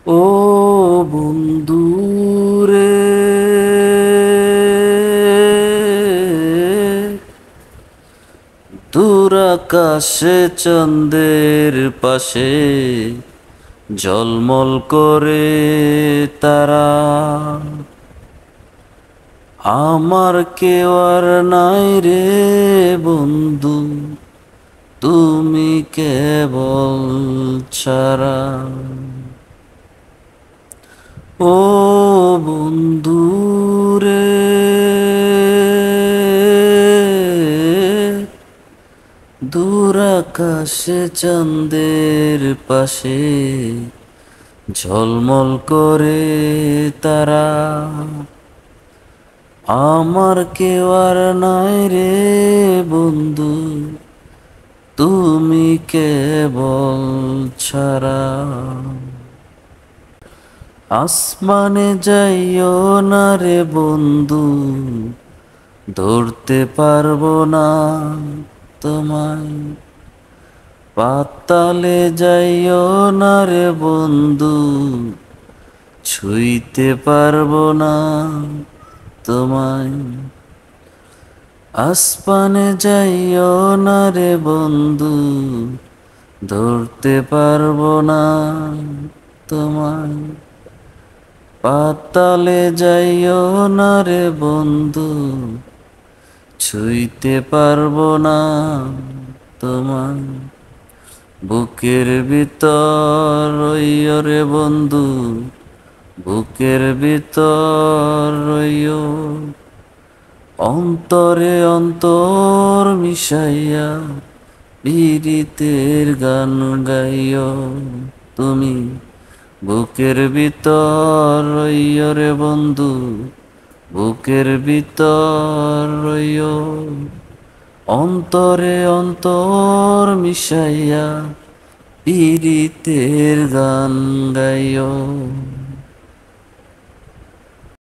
ও বন্ধুরে, দূর আকাশে চন্দ্রের পাশে ঝলমল করে তারা। আমার কেউ আর নাই রে বন্ধু, তুমি কেবল ছাড়া। ও বন্ধু রে, দূর আকাশে চাঁদের পাশে ঝলমল করে তারা। আমার কেউ আর নাই রে বন্ধু, তুমি কেবল ছাড়া। আসমানে যাইও না রে বন্ধু, ধরতে পারবো না তোমায়। পাতালে যাইও না রে বন্ধু, ছুঁইতে পারবো না তোমায়। আসমানে যাইও না রে বন্ধু, ধরতে পারবো না তোমায়। পাতালে যাইও না রে বন্ধু, ছুঁইতে পারবো না তোমায়। বুকের ভিতর রইও রে বন্ধু, বুকের ভিতর রইও। অন্তরে অন্তর মিশাইয়া পীরিতের গান গাইও তুমি। বুকের ভিতর রইও রে বন্ধু, বুকের ভিতর রইও। অন্তরে অন্তর মিশাইয়া পীরিতের গান গাইও।